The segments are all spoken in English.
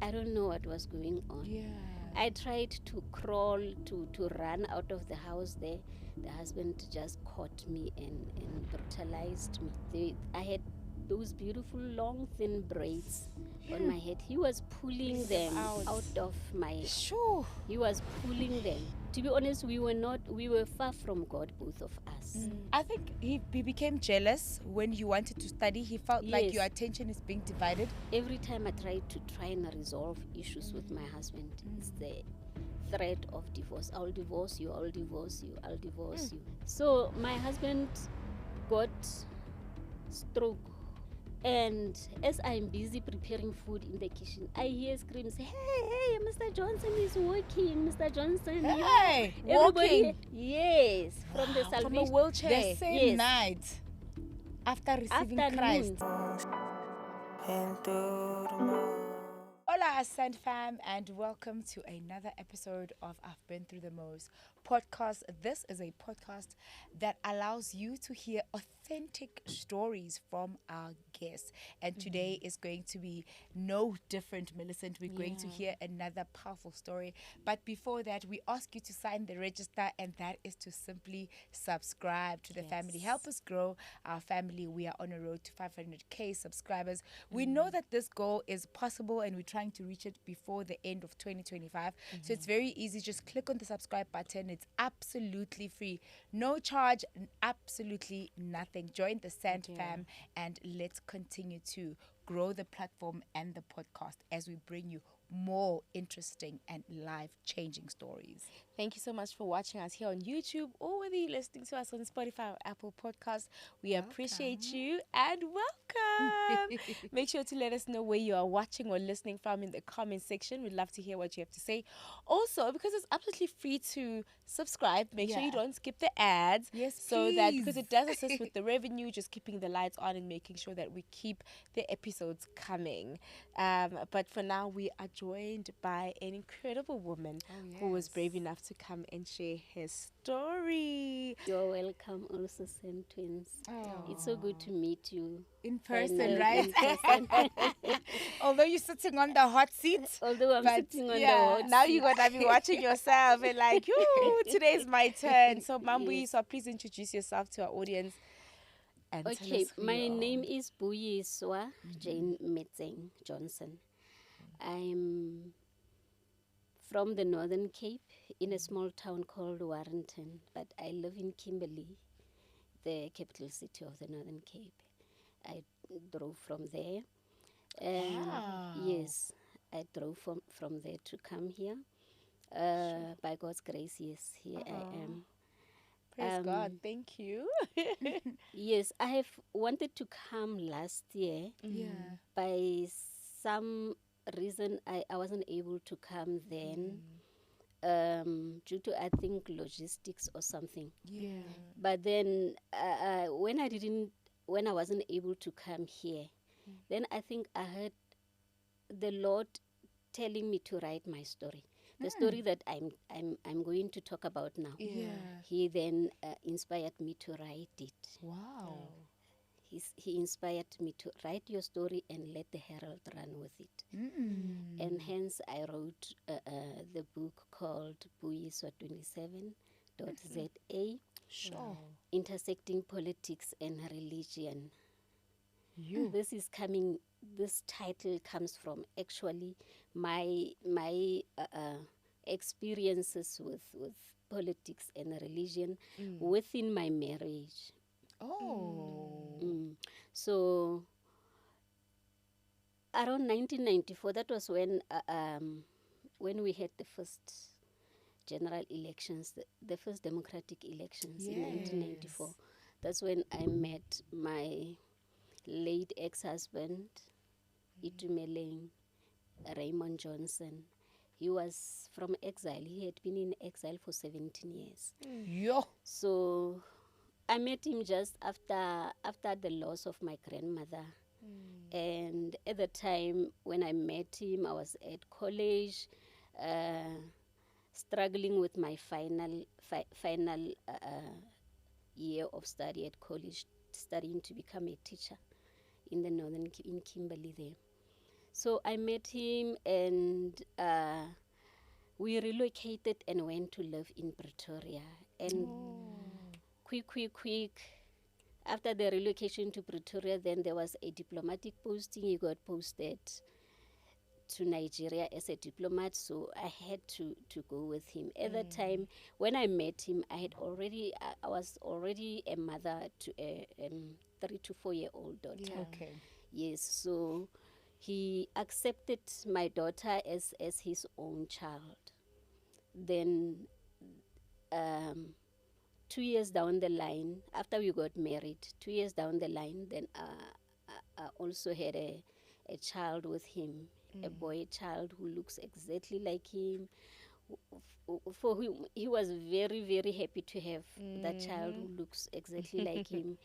I don't know what was going on. Yeah. I tried to crawl, to run out of the house there. The husband just caught me and brutalized me. I had those beautiful long thin braids on my head. He was pulling them out of my... Sure. He was pulling them. To be honest, we were far from God, both of us. I think he became jealous when you wanted to study. He felt like Yes. your attention is being divided. Every time I try and resolve issues with my husband, it's the threat of divorce. I'll divorce you, I'll divorce you, I'll divorce you. So my husband got stroke. And as I'm busy preparing food in the kitchen, I hear screams, hey, Mr. Johnson is working, Mr. Johnson. Hey, Everybody, walking. Yes, from the From a salvation. wheelchair. The same Yes. night after receiving Afternoon. Christ. Hola, Ascent fam, and welcome to another episode of I've Been Through the Most podcast. This is a podcast that allows you to hear authentic stories from our guests. And today is going to be no different, Millicent. We're going to hear another powerful story. But before that, we ask you to sign the register, and that is to simply subscribe to the family. Help us grow our family. We are on a road to 500k subscribers. We know that this goal is possible, and we're trying to reach it before the end of 2025. So it's very easy. Just click on the subscribe button. It's absolutely free. No charge, absolutely nothing. Join the Sant fam, and let's continue to grow the platform and the podcast as we bring you more interesting and life-changing stories. Thank you so much for watching us here on YouTube, or whether you're listening to us on Spotify or Apple Podcasts. We appreciate you and welcome. Make sure to let us know where you are watching or listening from in the comment section. We'd love to hear what you have to say. Also, because it's absolutely free to subscribe, make sure you don't skip the ads. Yes, so that, please. because it does assist with the revenue, just keeping the lights on and making sure that we keep the episodes coming. But for now, we are joined by an incredible woman who was brave enough to come and share her story. You're welcome also, Centtwinz. It's so good to meet you. In person, Finally, right? in person. Although you're sitting on the hot seat. Although I'm But sitting on the yeah, hot Now seat. you're going to be watching yourself and like, yoo, today's my turn. So, Buyiswa, please introduce yourself to our audience. And tell Okay, us who my you are. name is Buyiswa Jane Mmetseng Johnson. I'm from the Northern Cape in a small town called Warrenton, but I live in Kimberley, the capital city of the Northern Cape. I drove from there. Yes, I drove from there to come here. By God's grace, yes, here I am. Praise God. Thank you. Yes, I have wanted to come last year. Yeah. By some reason, I wasn't able to come then due to, I think, logistics or something. Yeah. But then when I wasn't able to come here, then I think I heard the Lord telling me to write my story. The story that I'm going to talk about now. Yeah. He then inspired me to write it. Wow. He inspired me to write your story and let the herald run with it. And hence I wrote the book called Buyiswa 27.za, Sure. Intersecting Politics and Religion. This title comes from actually my experiences with politics and religion within my marriage. So around 1994, that was when we had the first general elections, the first democratic elections in 1994. That's when I met my late ex-husband, Itumeleng Raymond Johnson. He was from exile. He had been in exile for 17 years. Yo. So I met him just after the loss of my grandmother. And at the time when I met him, I was at college, struggling with my final year of study at college, studying to become a teacher in Kimberley there. So I met him, and we relocated and went to live in Pretoria. And quick, after the relocation to Pretoria, then there was a diplomatic posting. He got posted to Nigeria as a diplomat, so I had to go with him. At that time, when I met him, I was already a mother to a 3 to 4 year old daughter. Okay. Yes, so he accepted my daughter as his own child. Then 2 years down the line, after we got married, 2 years down the line, then I also had a child with him, a boy child who looks exactly like him. For whom he was very, very happy to have that child who looks exactly like him.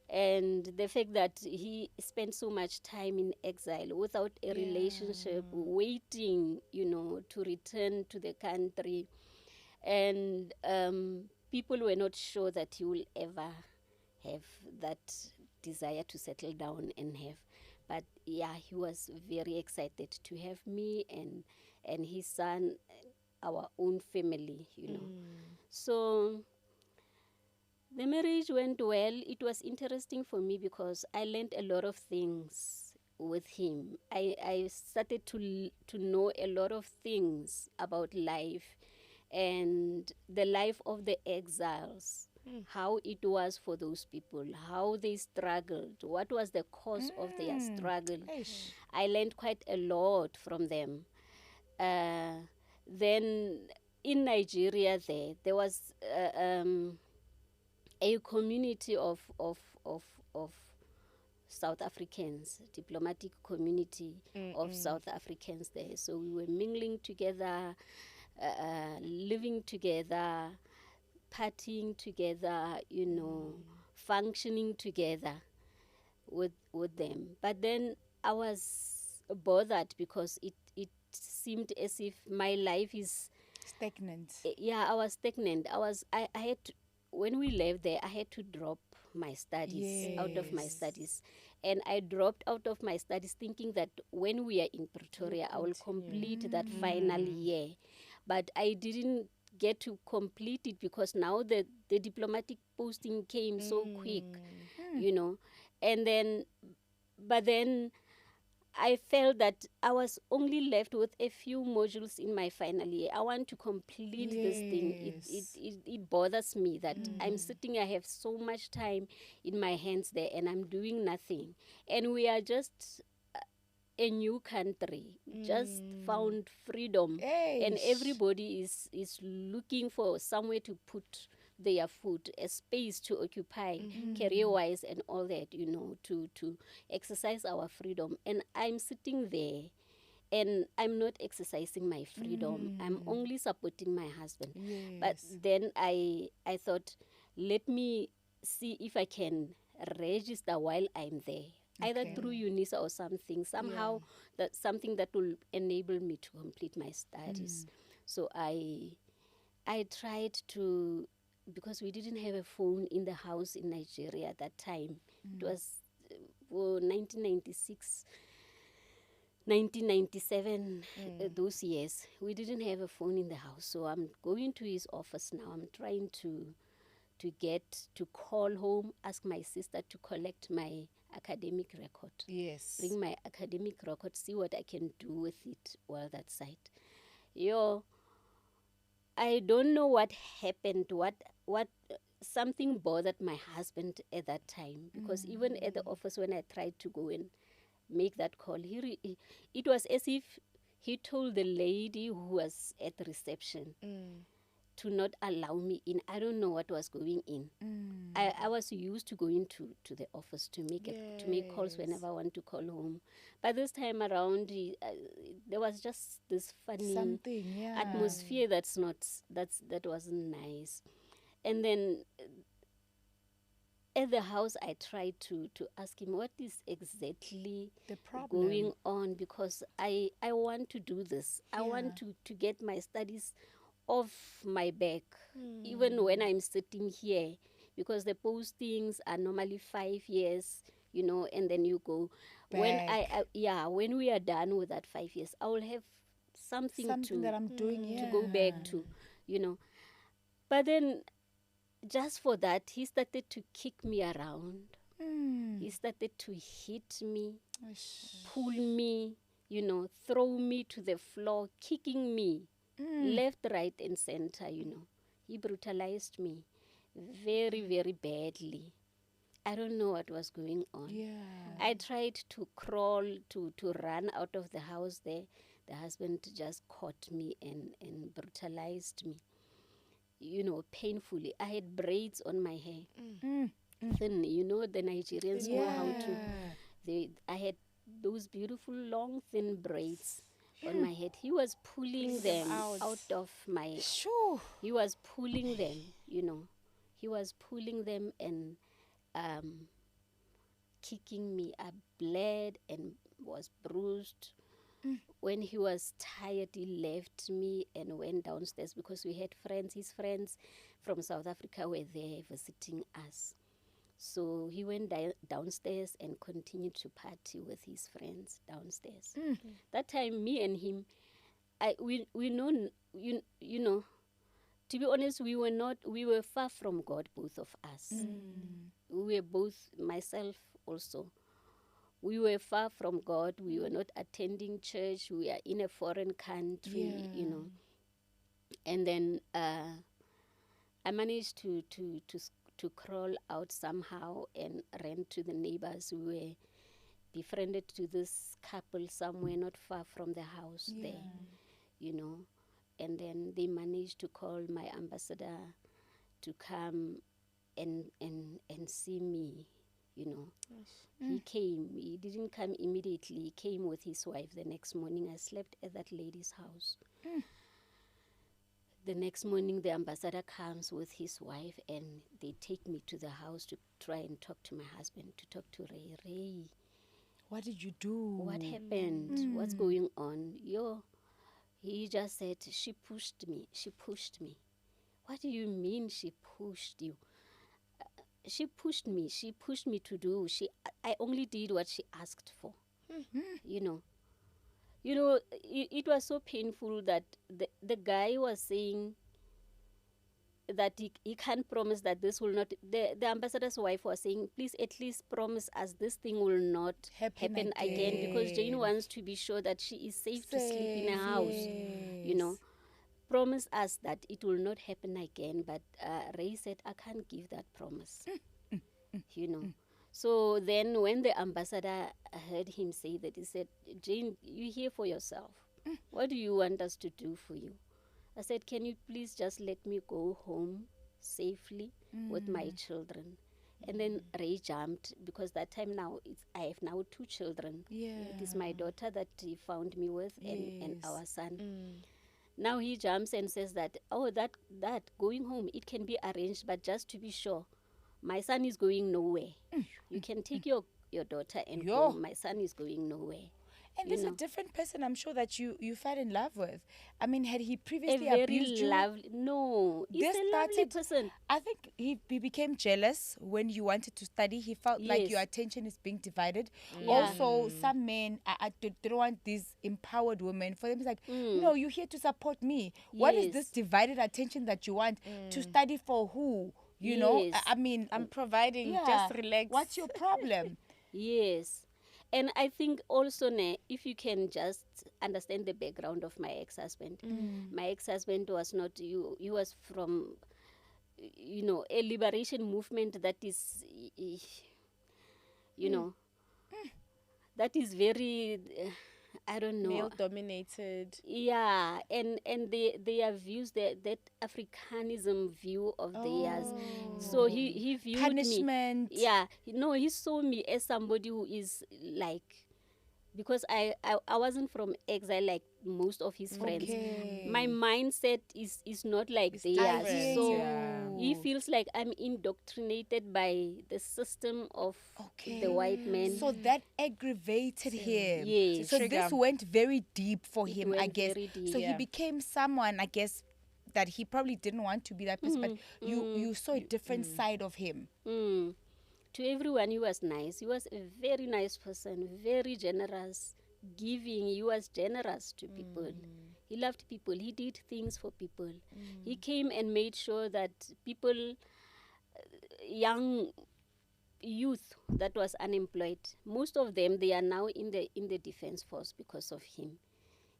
And the fact that he spent so much time in exile without a relationship, waiting, to return to the country. And people were not sure that he will ever have that desire to settle down and have. But yeah, he was very excited to have me and his son, our own family, So the marriage went well. It was interesting for me because I learned a lot of things with him. I started to know a lot of things about life and the life of the exiles, how it was for those people, how they struggled, what was the cause of their struggle. I learned quite a lot from them. Then in Nigeria there was a community of South Africans, diplomatic community of South Africans there. So we were mingling together, living together, partying together, functioning together with them. But then I was bothered because it seemed as if my life is stagnant. Yeah, I was stagnant. I had to, when we left there, I had to drop my studies, out of my studies. And I dropped out of my studies thinking that when we are in Pretoria, I will complete that final year. But I didn't get to complete it because now the diplomatic posting came so quick, And then, but then I felt that I was only left with a few modules in my final year. I want to complete this thing. It bothers me that I'm sitting, I have so much time in my hands there and I'm doing nothing. And we are just a new country, just found freedom. And everybody is looking for somewhere to put their foot, a space to occupy career-wise and all that, to exercise our freedom. And I'm sitting there and I'm not exercising my freedom. I'm only supporting my husband. But then I thought, let me see if I can register while I'm there. Either through UNISA or something, somehow that something that will enable me to complete my studies. So I tried to, because we didn't have a phone in the house in Nigeria at that time. It was 1996, 1997, those years. We didn't have a phone in the house. So I'm going to his office now. I'm trying to call home, ask my sister to collect my academic record. Yes. Bring my academic record, see what I can do with it while that side. I don't know what happened, what something bothered my husband at that time, because even at the office when I tried to go and make that call, it was as if he told the lady who was at the reception to not allow me in. I don't know what was going in. I was used to going to the office to make calls whenever I want to call home. But this time around, there was just this funny atmosphere that wasn't nice. And then at the house, I tried to ask him what is exactly the problem going on, because I want to do this. I want to get my studies off my back, even when I'm sitting here, because the postings are normally 5 years, and then you go. When we are done with that 5 years, I will have something that I'm doing, to go back to. But then, just for that, he started to kick me around. He started to hit me, pull me, throw me to the floor, kicking me left, right, and center. He brutalized me very, very badly. I don't know what was going on. I tried to crawl, to run out of the house there. The husband just caught me and brutalized me, painfully. I had braids on my hair. Thin, the Nigerians know how to. I had those beautiful, long, thin braids on my head. He was pulling them out of my... He was pulling them, He was pulling them and kicking me. I bled and was bruised. When he was tired, he left me and went downstairs because we had friends. His friends from South Africa were there visiting us. So he went downstairs and continued to party with his friends downstairs. That time, me and him, we know, to be honest, we were far from God, both of us. We were both, myself also. We were far from God. We were not attending church. We are in a foreign country, And then I managed to crawl out somehow and ran to the neighbors. We were befriended to this couple somewhere not far from the house there, And then they managed to call my ambassador to come and see me, He came. He didn't come immediately. He came with his wife the next morning. I slept at that lady's house. The next morning, the ambassador comes with his wife and they take me to the house to try and talk to my husband, to talk to Ray. Ray, what did you do? What happened? What's going on? He just said, she pushed me. She pushed me. What do you mean she pushed you? She pushed me. She pushed me to do. I only did what she asked for. It was so painful that the guy was saying that he can't promise that this will not... The ambassador's wife was saying, please at least promise us this thing will not happen again, because Jane wants to be sure that she is safe to sleep in a house, Promise us that it will not happen again. But Ray said, I can't give that promise, So then when the ambassador heard him say that, he said, Jane, you're here for yourself. What do you want us to do for you? I said, can you please just let me go home safely with my children? And then Ray jumped, because that time now I have now 2 children. It is my daughter that he found me with and our son. Now he jumps and says that, that going home, it can be arranged, but just to be sure, my son is going nowhere. You can take your daughter and go. My son is going nowhere. And there's a different person, I'm sure, that you fell in love with. I mean, had he previously abused you? No, he's a lovely person. I think he became jealous when you wanted to study. He felt like your attention is being divided. Also, some men don't want these empowered women. For them, it's like, no, you're here to support me. What is this divided attention that you want to study for who? You know, I mean, I'm providing, just relax. What's your problem? Yes. And I think also, if you can just understand the background of my ex-husband. My ex-husband was not, he was from, a liberation movement that is, that is very, I don't know. Male-dominated. Yeah, and their views, that Africanism view of theirs. So he viewed punishment. me. Yeah, he saw me as somebody who is like, because I wasn't from exile like most of his friends. My mindset is not like theirs. So he feels like I'm indoctrinated by the system of the white man. So that aggravated him. Yes. So this went very deep for him, I guess. Very deep. So he became someone, I guess, that he probably didn't want to be that person, but you saw a different side of him. to everyone, he was nice. He was a very nice person, very generous, giving. He was generous to people. He loved people. He did things for people. He came and made sure that people, young youth that was unemployed, most of them, they are now in the defense force because of him.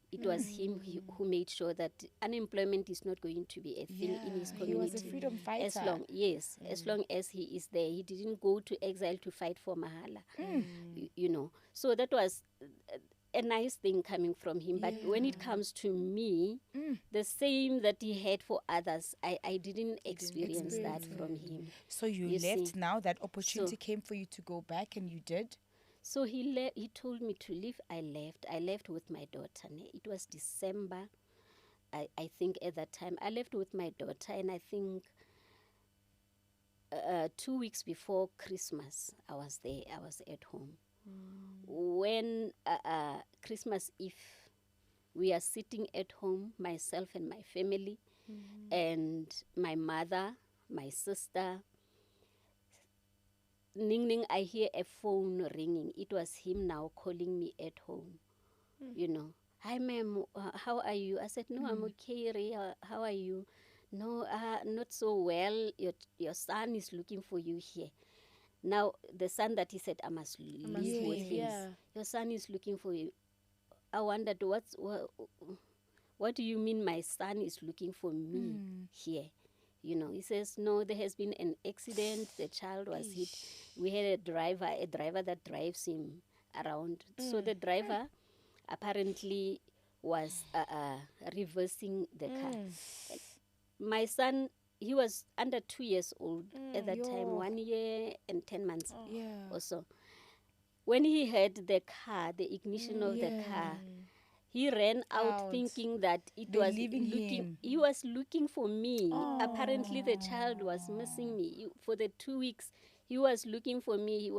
It was him who made sure that unemployment is not going to be a thing in his community. He was a freedom fighter. As long as he is there. He didn't go to exile to fight for Mahala. You know. So that was a nice thing coming from him. But when it comes to me, the same that he had for others, I didn't experience that from him. So you left see. now, that opportunity came for you to go back, and you did? So he told me to leave. I left. I left with my daughter. It was December, I think at that time. I left with my daughter, and I think 2 weeks before Christmas, I was there. I was at home. When Christmas Eve, we are sitting at home, myself and my family, and my mother, my sister. Ning Ning, I hear a phone ringing. It was him now calling me at home. You know, hi ma'am, how are you? I said, no, I'm okay, Ray. How are you? No, not so well. Your son is looking for you here. Now, the son that he said, I must live with him. Yeah. Your son is looking for you. I wondered, what do you mean my son is looking for me here? You know, he says, no, there has been an accident. The child was hit. We had a driver that drives him around. So the driver apparently was reversing the car. My son, he was under 2 years old at that time, 1 year and 10 months or so. When he heard the car, the ignition of the car, he ran out thinking that he was looking for me. Apparently the child was missing me. For the 2 weeks, he was looking for me.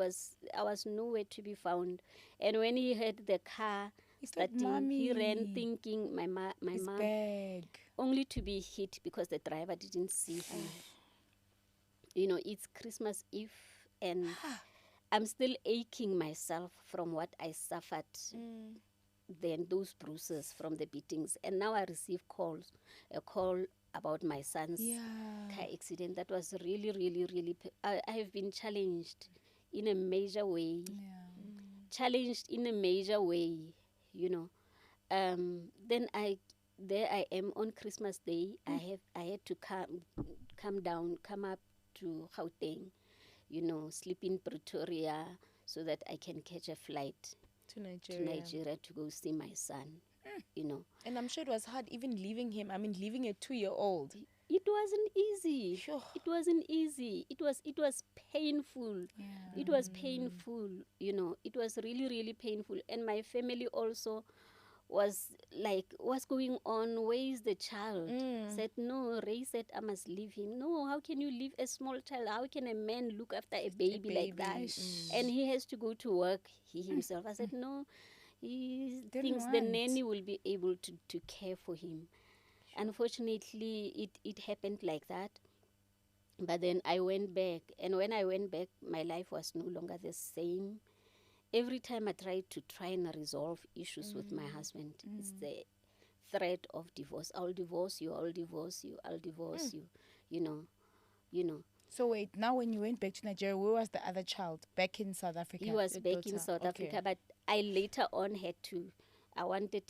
I was nowhere to be found. And when he heard the car starting, he ran thinking my mom, only to be hit because the driver didn't see him. You know, it's Christmas Eve, and I'm still aching myself from what I suffered. Then those bruises from the beatings, and now I receive a call about my son's car accident. That was really, really, really. I have been challenged in a major way. Challenged in a major way, you know. Then I am on Christmas Day. I had to come up to Gauteng, you know, sleep in Pretoria so that I can catch a flight to Nigeria to go see my son, you know. And I'm sure it was hard even leaving him. I mean, leaving a 2-year-old. It wasn't easy. Sure. It wasn't easy. It was painful. It was painful, you know. It was really, really painful. And my family also was like, what's going on? Where is the child? Said, no, Ray said, I must leave him. No, how can you leave a small child? How can a man look after a baby like that? And he has to go to work, he himself. I said, no, he thinks the nanny will be able to care for him. Unfortunately, it happened like that. But then I went back. And when I went back, my life was no longer the same. Every time I tried to and resolve issues with my husband, it's the threat of divorce. I'll divorce you, I'll divorce you, I'll divorce you, you know. So wait, now when you went back to Nigeria, where was the other child? Back in South Africa? He was back in South Africa, but I later on I wanted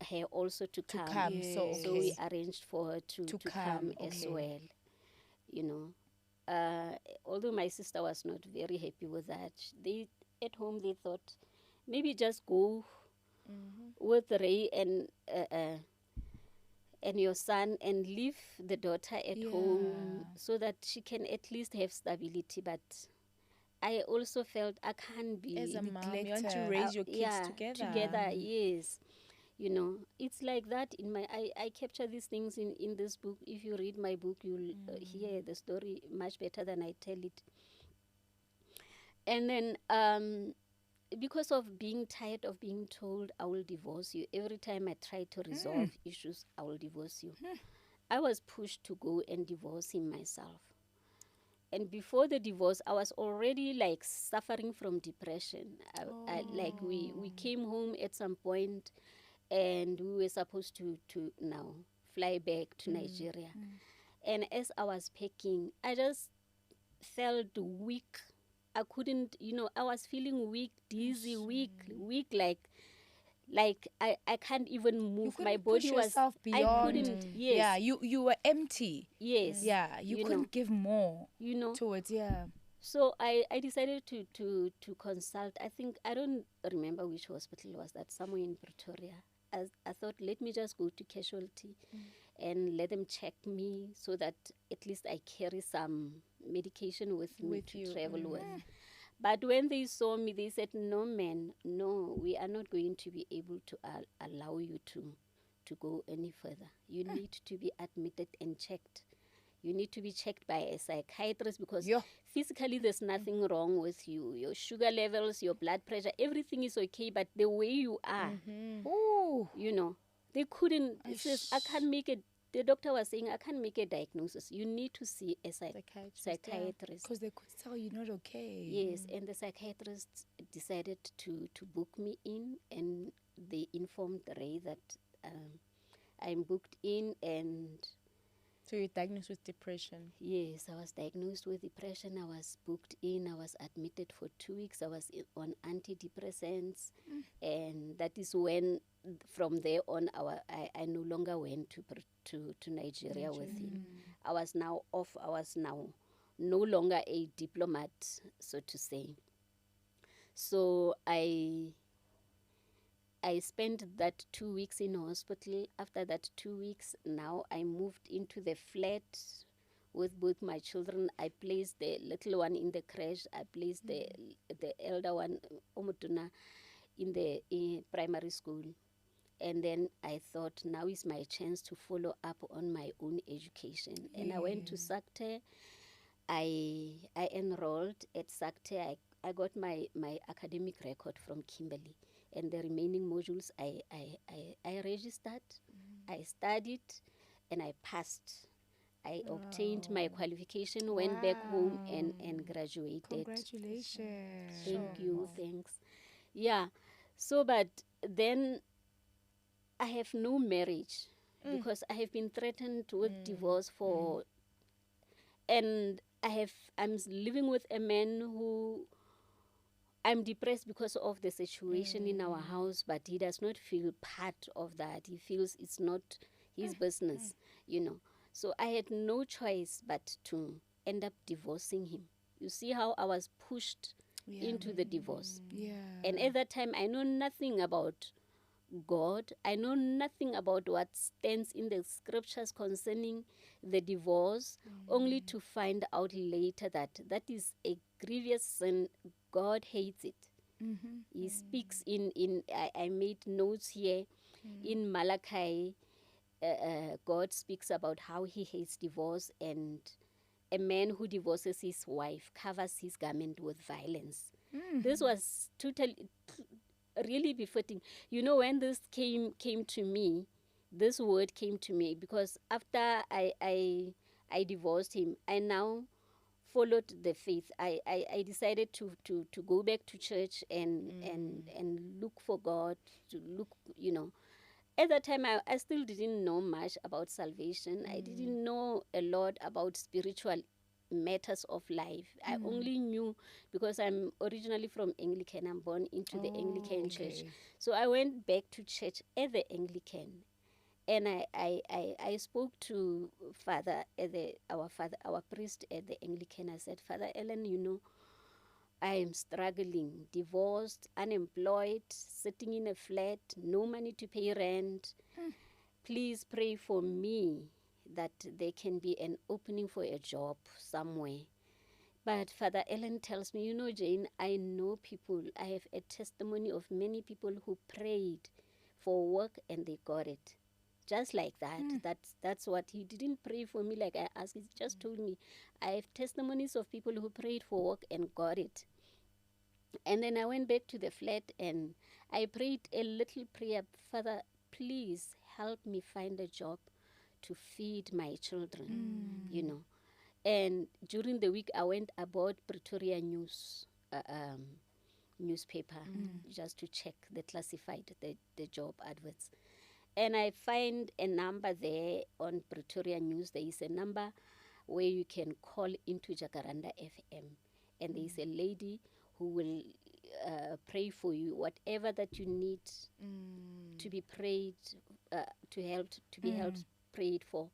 her also to come. Yes. So we arranged for her to come as well, you know. Although my sister was not very happy with that, at home they thought maybe just go with Ray and your son and leave the daughter at home so that she can at least have stability. But I also felt I can't be as a mom. You want to raise your kids together. Yes. You know, it's like that. I capture these things in this book. If you read my book, you'll hear the story much better than I tell it. And then because of being tired of being told I will divorce you, every time I try to resolve issues, I will divorce you. I was pushed to go and divorce him myself. And before the divorce, I was already like suffering from depression. Like we came home at some point, and we were supposed to now fly back to Nigeria. And as I was packing, I just felt weak. I couldn't, I was feeling weak, dizzy, weak, like I can't even move. You couldn't My body push was, yourself I beyond. couldn't, yes. Yeah, you were empty. Yes. Yeah, you You couldn't know. give more You know. towards, yeah. So I decided to consult. I think, I don't remember which hospital was that, somewhere in Pretoria. I thought, let me just go to casualty and let them check me so that at least I carry some medication with me With to you. travel with. But when they saw me, they said, no, man, no, we are not going to be able to allow you to go any further. You need to be admitted and checked. You need to be checked by a psychiatrist, because physically there's nothing wrong with you. Your sugar levels, your blood pressure, everything is okay, but the way you are, Ooh. they couldn't. It says, I can't make it. The doctor was saying, I can't make a diagnosis. You need to see a psychiatrist. Because they could tell you're not okay. Yes, and the psychiatrist decided to book me in, and they informed Ray that I'm booked in, and So you're diagnosed with depression. yes, I was diagnosed with depression. I was booked in. I was admitted for 2 weeks. I was on antidepressants, and that is when, from there on, I no longer went to Nigeria with him. I was now off. I was now no longer a diplomat, so to say. So I spent that 2 weeks in hospital. After that 2 weeks, now I moved into the flat with both my children. I placed the little one in the crèche. I placed the elder one, Omutuna, in the primary school. And then I thought, now is my chance to follow up on my own education. And I went to SACTE. I enrolled at SACTE. I got my academic record from Kimberley. And the remaining modules, I registered, I studied, and I passed. I obtained my qualification, went back home, and graduated. Congratulations. Thank you, thanks. Yeah, so but then I have no marriage because I have been threatened with divorce for, and I'm living with a man who, I'm depressed because of the situation in our house, but he does not feel part of that. He feels it's not his business, So I had no choice but to end up divorcing him. You see how I was pushed into the divorce. Yeah. And at that time, I know nothing about God. I know nothing about what stands in the scriptures concerning the divorce, only to find out later that that is a grievous sin. God hates it. He speaks I made notes here, in Malachi. God speaks about how he hates divorce, and a man who divorces his wife covers his garment with violence. This was really befitting. When this came to me, this word came to me, because after I divorced him, I now followed the faith. I decided to go back to church and look for God, to look, At that time, I still didn't know much about salvation. I didn't know a lot about spiritual matters of life. I only knew, because I'm originally from Anglican. I'm born into the Anglican church. So I went back to church at the Anglican. And I spoke to our priest at the Anglican. I said, Father Ellen, I am struggling, divorced, unemployed, sitting in a flat, no money to pay rent. Please pray for me that there can be an opening for a job somewhere. But Father Ellen tells me, Jane, I know people. I have a testimony of many people who prayed for work and they got it. Just like that. That's what he didn't pray for me like I asked. He just told me, I have testimonies of people who prayed for work and got it. And then I went back to the flat and I prayed a little prayer. Father, please help me find a job to feed my children, And during the week, I went aboard Pretoria newspaper just to check the classified, the job adverts. And I find a number there on Pretoria News. There is a number where you can call into Jacaranda FM. And there is a lady who will pray for you, whatever that you need to be prayed, to be helped, prayed for.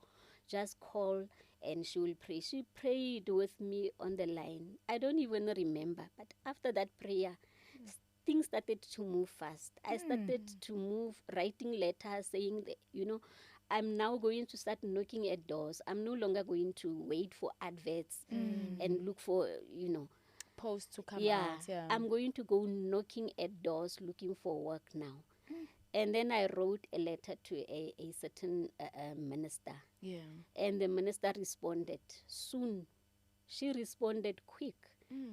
Just call and she will pray. She prayed with me on the line. I don't even remember, but after that prayer, things started to move fast. I started to move, writing letters saying that, I'm now going to start knocking at doors. I'm no longer going to wait for adverts and look for, Post to come yeah, out. Yeah. I'm going to go knocking at doors looking for work now. And then I wrote a letter to a certain minister. Yeah. And the minister responded soon. She responded quick.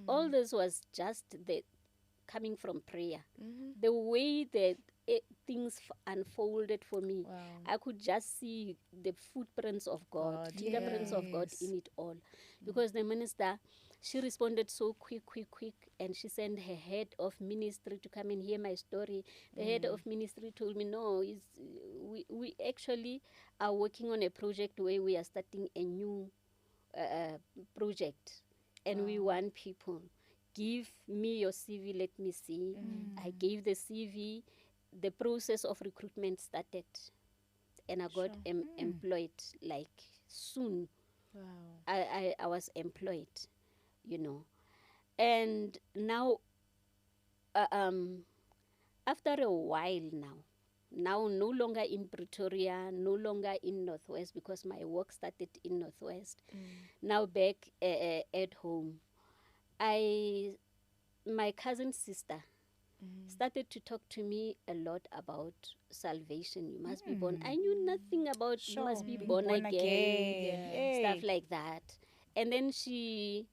All this was just coming from prayer. The way that things unfolded for me, Wow. I could just see the footprints of God, fingerprints of God in it all. Because the minister, she responded so quick, and she sent her head of ministry to come and hear my story. The head of ministry told me, no, we actually are working on a project where we are starting a new project, and we want people. Give me your CV, let me see. I gave the CV. The process of recruitment started, and I got employed like soon. Wow. I was employed, and now after a while now no longer in Pretoria, no longer in Northwest, because my work started in Northwest. Now back at home, my cousin's sister started to talk to me a lot about salvation. You must be born. I knew nothing about you must be born again, stuff like that. And then she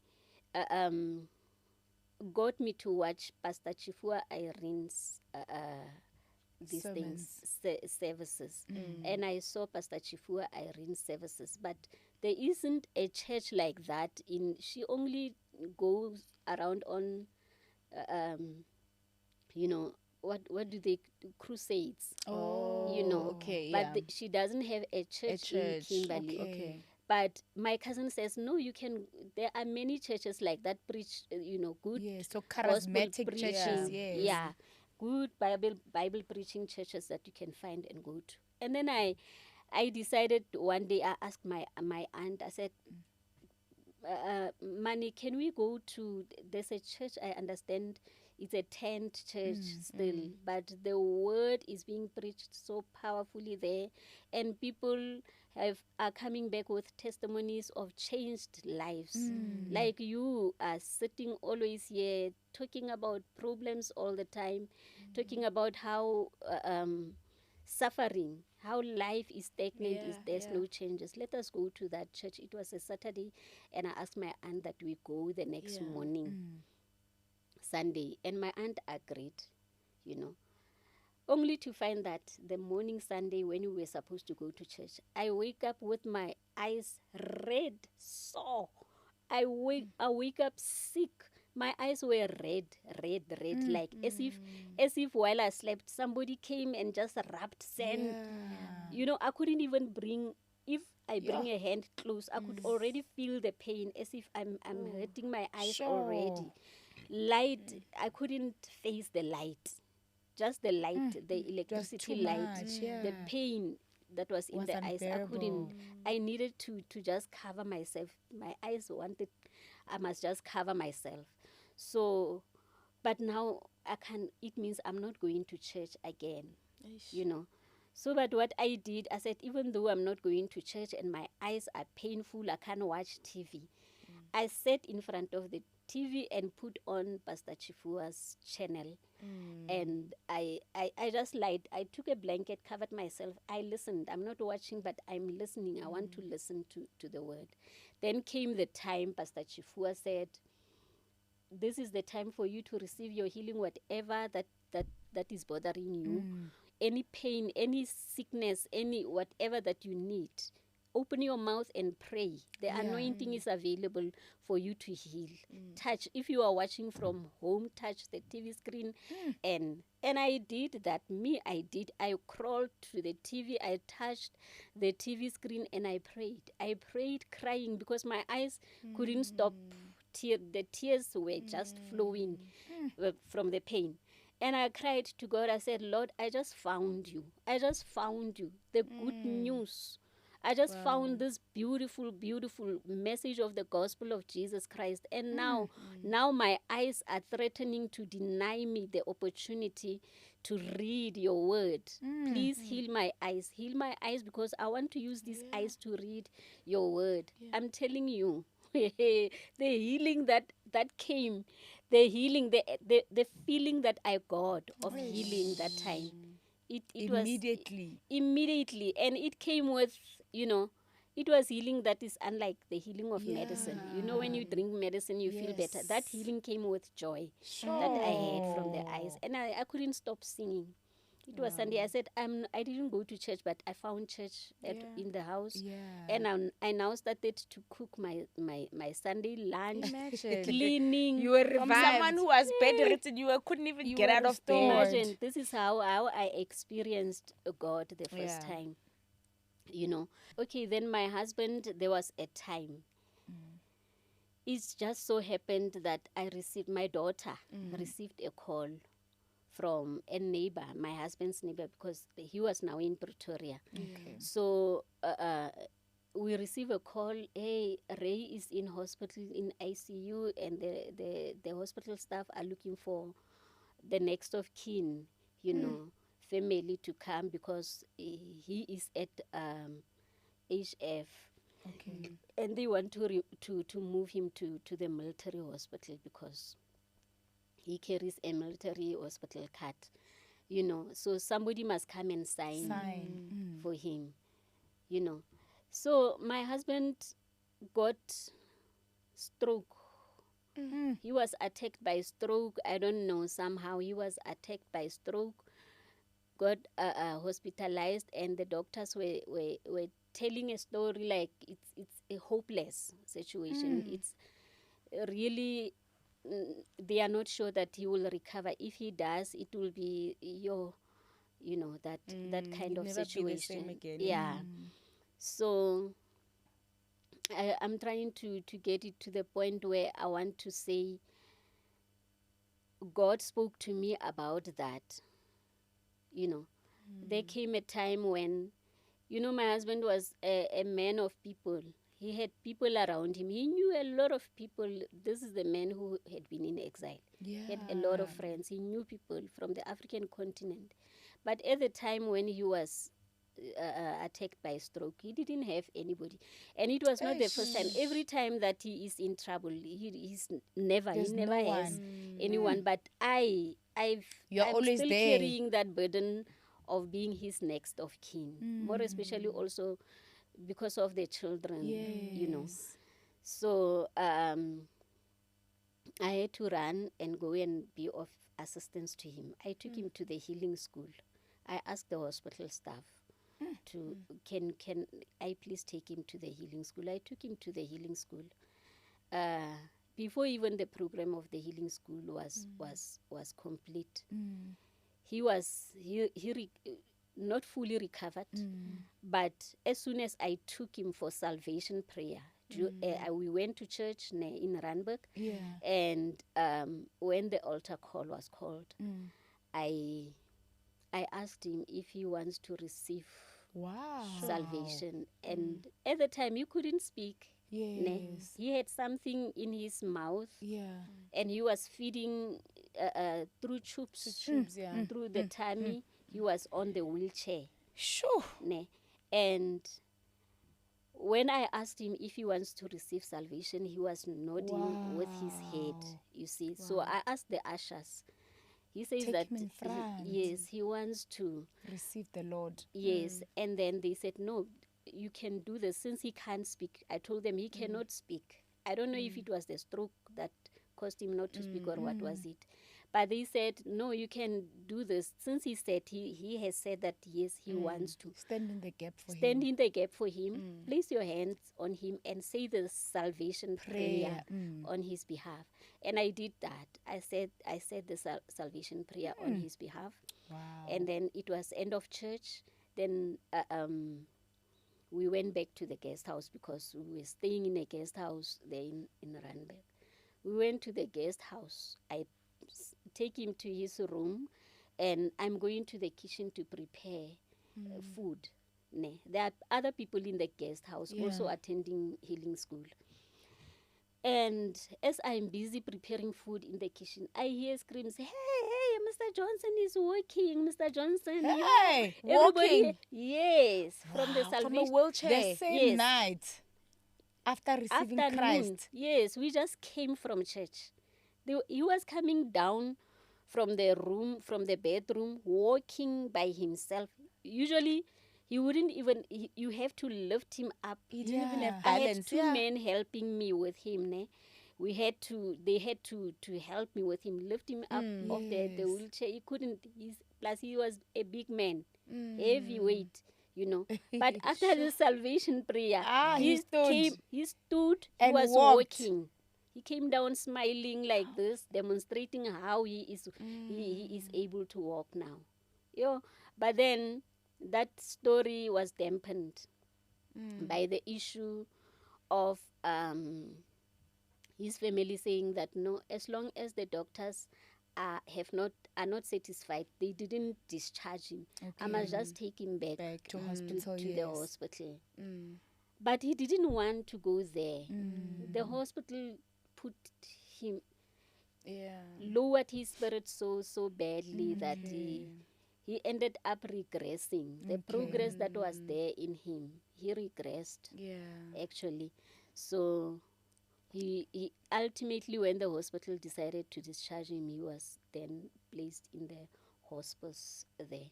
got me to watch Pastor Chifua Irene's these services. And I saw Pastor Chifua Irene's services, but there isn't a church like that. She only goes around on what do they crusades? Okay. But she doesn't have a church in Kimberley. Okay. But my cousin says, no, you can. There are many churches like that preach, good. So gospel charismatic preaching. churches, yes. Yeah, good Bible preaching churches that you can find and go to. And then I decided one day, I asked my aunt, I said, Mani, can we go to, there's a church, I understand it's a tent church still, but the word is being preached so powerfully there, and people are coming back with testimonies of changed lives. Like you are sitting always here talking about problems all the time, talking about how suffering, how life is stagnant, there's no changes. Let us go to that church. It was a Saturday, and I asked my aunt that we go the next morning, Sunday, and my aunt agreed, only to find that the morning Sunday when we were supposed to go to church, I wake up with my eyes red, sore. I wake up sick. My eyes were red, like as if while I slept, somebody came and just rubbed sand. I couldn't even bring, if I bring a hand close, I could already feel the pain, as if I'm hurting my eyes already. Light, I couldn't face the light. Just the light, the electricity light, the pain that was in the eyes. I couldn't. I needed to just cover myself. My eyes wanted, I must just cover myself. So, but now I can, it means I'm not going to church again, So, but what I did, I said, even though I'm not going to church and my eyes are painful, I can't watch TV. I sat in front of the TV and put on Pastor Chifua's channel. And I just lied. I took a blanket, covered myself. I listened. I'm not watching, but I'm listening. I want to listen to the word. Then came the time Pastor Chifua said, this is the time for you to receive your healing, whatever that is bothering you. Any pain, any sickness, any whatever that you need, open your mouth and pray. The anointing is available for you to heal. Touch. If you are watching from home, touch the TV screen. And I did that. I crawled to the TV. I touched the TV screen and I prayed. I prayed crying because my eyes couldn't stop. The tears were just flowing from the pain. And I cried to God. I said, Lord, I just found you. I just found you. The good news. I just found this beautiful, beautiful message of the gospel of Jesus Christ. And now my eyes are threatening to deny me the opportunity to read your word. Please heal my eyes. Heal my eyes because I want to use these eyes to read your word. I'm telling you, the healing that came, the healing, the feeling that I got of healing that time. It Immediately. was immediately, and it came with, it was healing that is unlike the healing of medicine. When you drink medicine, you feel better. That healing came with joy that I had from the eyes, and I couldn't stop singing. It was Sunday. I said, I didn't go to church, but I found church in the house. And I now started to cook my Sunday lunch, cleaning. You were From revived. someone who was bedridden, you couldn't even get out of bed. Imagine, this is how I experienced God the first time. Okay, then my husband, there was a time. It's just so happened that my daughter received a call from a neighbor, my husband's neighbor, because he was now in Pretoria. So we receive a call, hey, Ray is in hospital in ICU, and the hospital staff are looking for the next of kin, family to come because he is at HF. And they want to move him to the military hospital because he carries a military hospital card, so somebody must come and sign. For him, So my husband got stroke. He was attacked by stroke. I don't know, somehow he was attacked by stroke, got hospitalized, and the doctors were telling a story like it's a hopeless situation. It's really, they are not sure that he will recover. If he does, it will be that kind of never situation. be the same again. Yeah. So I'm trying to get it to the point where I want to say God spoke to me about that. There came a time when, my husband was a man of people. He had people around him. He knew a lot of people. This is the man who had been in exile. He had a lot of friends. He knew people from the African continent. But at the time when he was attacked by stroke, he didn't have anybody. And it was not the first time. Every time that he is in trouble, he never has anyone. But I'm always still there. carrying that burden of being his next of kin. More especially also because of the children, So I had to run and go and be of assistance to him. I took him to the healing school. I asked the hospital staff to, can I please take him to the healing school? I took him to the healing school. Before even the program of the healing school was complete, he not fully recovered, but as soon as I took him for salvation prayer, we went to church in Randburg, and when the altar call was called, I asked him if he wants to receive salvation, and at the time he couldn't speak. He had something in his mouth, and he was feeding through tubes, through the tummy. He was on the wheelchair. And when I asked him if he wants to receive salvation, he was nodding with his head, you see. So I asked the ushers. He says Take that him in front. yes, he wants to receive the Lord. Yes, and then they said, no, you can do this since he can't speak. I told them he cannot speak. I don't know if it was the stroke that caused him not to speak or what was it. But they said, no, you can do this. Since he has said that, yes, he wants to. Stand in the gap for Stand him. in the gap for him. Place your hands on him and say the salvation prayer on his behalf. And I did that. I said the salvation prayer on his behalf. Wow. And then it was end of church. Then we went back to the guest house because we were staying in a guest house there in Randburg. We went to the guest house. I take him to his room, and I'm going to the kitchen to prepare food. There are other people in the guest house also attending healing school. And as I'm busy preparing food in the kitchen, I hear screams, hey, Mr. Johnson is working, Mr. Johnson. Hey, Everybody, walking. Yes, from the From a salvation. wheelchair. The same Yes. night after receiving Afternoon. Christ. Yes, we just came from church. He was coming down from the room, from the bedroom, walking by himself. Usually, he wouldn't even, you have to lift him up. He didn't even have I had balance. two men helping me with him. They had to help me with him, lift him up off the Yes. wheelchair. He couldn't, plus he was a big man, heavyweight, But after the salvation prayer, he stood. He stood, And he was walked. walking. He came down smiling like this, demonstrating how he is able to walk now. But then that story was dampened by the issue of his family saying that no, as long as the doctors are not satisfied, they didn't discharge him. I must just take him back to hospital, to the yes. hospital. But he didn't want to go there. The hospital put him, lowered his spirit so badly that he ended up regressing. The progress that was there in him, he regressed actually. So he ultimately, when the hospital decided to discharge him, he was then placed in the hospice there.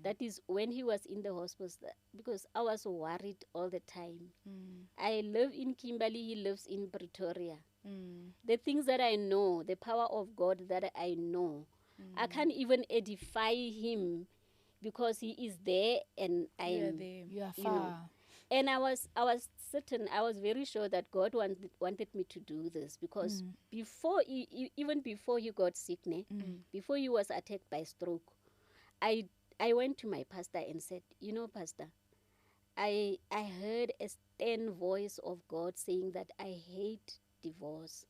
That is when he was in the hospice, because I was worried all the time. I live in Kimberley, he lives in Pretoria. The things that I know, the power of God that I know, I can't even edify him because he is there and I am. You are you far. know. And I was certain, I was very sure that God wanted me to do this because even before he got sick, before he was attacked by stroke, I went to my pastor and said, Pastor, I heard a stern voice of God saying that I hate divorce.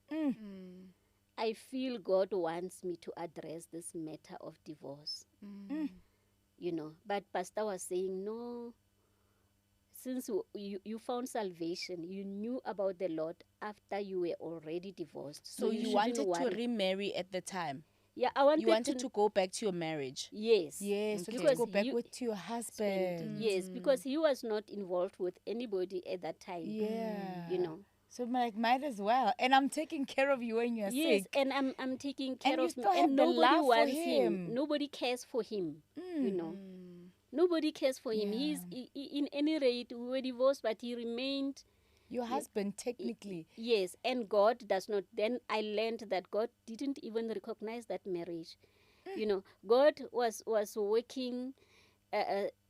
I feel God wants me to address this matter of divorce. But pastor was saying, no, since you found salvation, you knew about the Lord after you were already divorced. So you shouldn't wanted worry. to remarry at the time? Yeah, I wanted You wanted to go back to your marriage? Yes. Yes, Okay. to go back with your husband. Yes, because he was not involved with anybody at that time. Yeah. So I'm like, might as well. And I'm taking care of you when you're Yes, sick. and I'm taking care And you of him. still have And the nobody love for wants him. Nobody cares for him. Nobody cares for him. He's in any rate, we were divorced, but he remained Your husband, technically. yes, and God does not. Then I learned that God didn't even recognize that marriage. God was working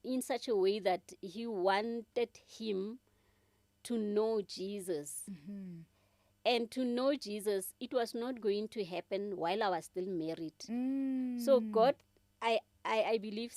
in such a way that he wanted him to know Jesus. And to know Jesus, it was not going to happen while I was still married. So God, I believe,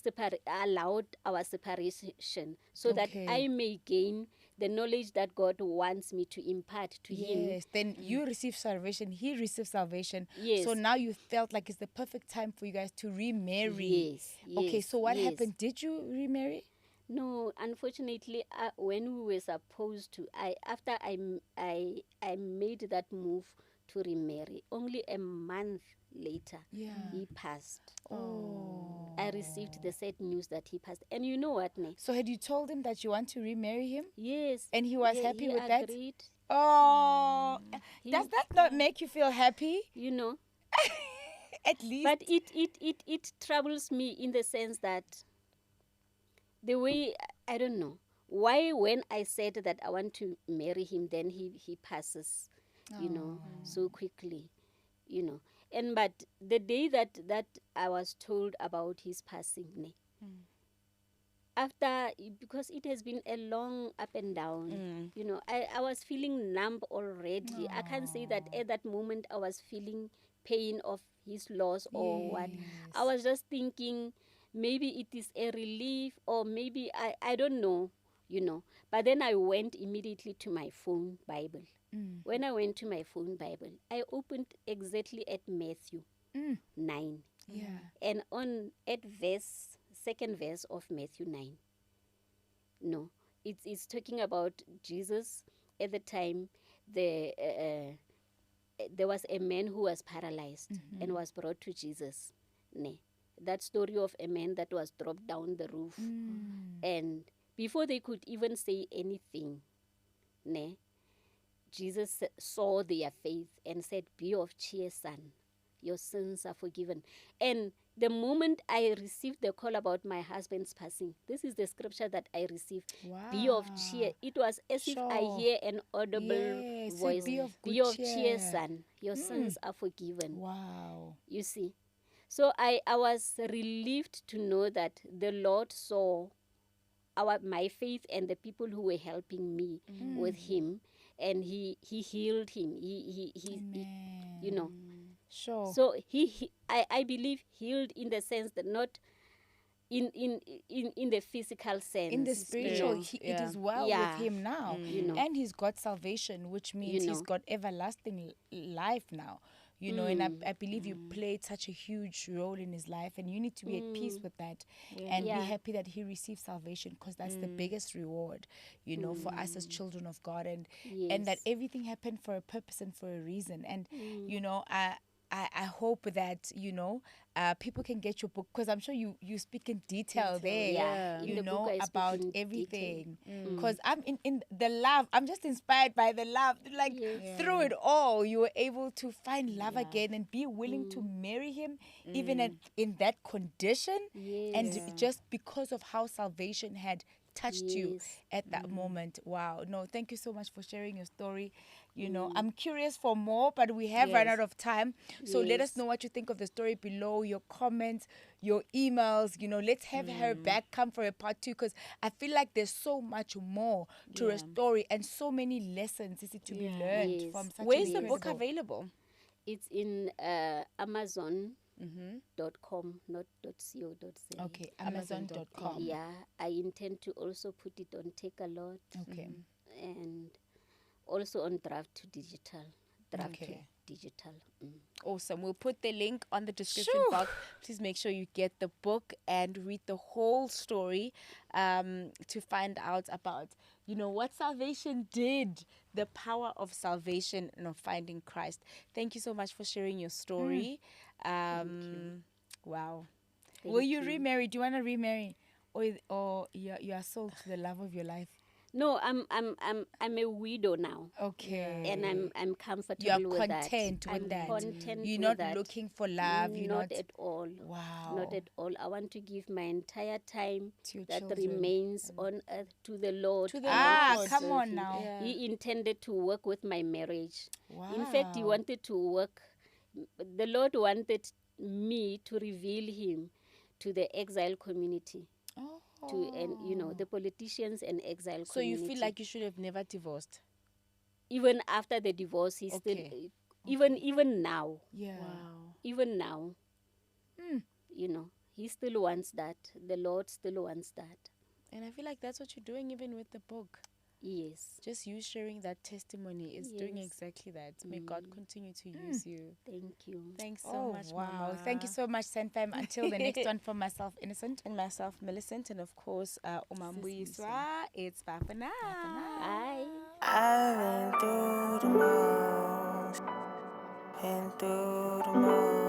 allowed our separation so that I may gain the knowledge that God wants me to impart to him. Yes, then you receive salvation, he receives salvation. Yes. So now you felt like it's the perfect time for you guys to remarry. Yes. Okay, so what yes. happened? Did you remarry? No, unfortunately, when we were supposed to, after I made that move to remarry, only a month later, he passed. Oh. I received the sad news that he passed. And you know what, Ne? So had you told him that you want to remarry him? Yes. And he was happy with that? Agreed. Oh, does that not make you feel happy? At least. But it troubles me in the sense that the way, I don't know, why when I said that I want to marry him, then he passes, so quickly, And but the day that I was told about his passing, ne, after, because it has been a long up and down, you know, I was feeling numb already. I can't say that at that moment I was feeling pain of his loss or what. I was just thinking maybe it is a relief, or maybe I don't know, you know. But then I went immediately to my phone Bible. When I went to my phone Bible, I opened exactly at Matthew 9. Yeah. And at second verse of Matthew 9. No, it's talking about Jesus. At the time, there was a man who was paralyzed and was brought to Jesus. Ne. That story of a man that was dropped down the roof. And before they could even say anything, ne, Jesus saw their faith and said, "Be of cheer, son. Your sins are forgiven." And the moment I received the call about my husband's passing, this is the scripture that I received. Be of cheer. It was as if I hear an audible voice. Be of good Be of cheer. cheer, son. Your sins are forgiven. Wow. You see. So I was relieved to know that the Lord saw my faith and the people who were helping me with him, and he healed him. He you know. Sure. So I believe healed in the sense that not in the physical sense. In the spiritual, it is well Yeah. with him now. You know. And he's got salvation, which means You he's know. got everlasting life now. You know, and I believe you played such a huge role in his life, and you need to be at peace with that and Yeah. be happy that he received salvation, because that's the biggest reward, you know, for us as children of God, and that Yes. everything happened for a purpose and for a reason. And you know, I hope that, you know, people can get your book, because I'm sure you speak in detail there, Yeah. In you the know, book I speak about in everything. Because I'm in the love. I'm just inspired by the love. Like through it all, you were able to find love again and be willing to marry him, even in that condition, and Yes. just because of how salvation had touched you Yes. at that moment. Wow. No, thank you so much for sharing your story. You know, I'm curious for more, but we have run Yes. out of time. So let us Yes. know what you think of the story below, your comments, your emails. You know, let's have her back, come for a part 2, because I feel like there's so much more to a story and so many lessons is it to be learned Yes. from such Where's an the book incredible- available? It's in Amazon.com, not .co.za. Okay, Amazon.com. Yeah, I intend to also put it on Take a Lot, Okay. and also on Draft to Digital. Draft to Okay. Digital. Awesome. We'll put the link on the description box. Please make sure you get the book and read the whole story to find out about, you know, what salvation did, the power of salvation and of finding Christ. Thank you so much for sharing your story. Wow. Will you remarry? Do you want to remarry, or you are sold to the love of your life? No, I'm a widow now, Okay. and I'm comfortable You're with that. content with I'm that. content You're with not that. looking for love. You're not not. at all. Wow. Not at all. I want to give my entire time To your that children. remains on earth to the Lord. To the I want to Lord. come serve on him. now. Yeah. He intended to work with my marriage. Wow. In fact, he wanted to work. The Lord wanted me to reveal him to the exile community, to the politicians and exile So community. you feel like you should have never divorced? even after the divorce, he's Okay. still even now, Yeah. Wow. even now, he still wants that. The Lord still wants that. And I feel like that's what you're doing even with the book. Yes. Just you sharing that testimony is doing Yes. exactly that. May God continue to use you. Thank you. Thanks so Oh, much, wow. Mama. Thank you so much, Centfam. Until the next one, from myself, Innocent. And myself, Millicent, and of course, Buyiswa. It's bye for now. Bye. I've been through the most, been through the most.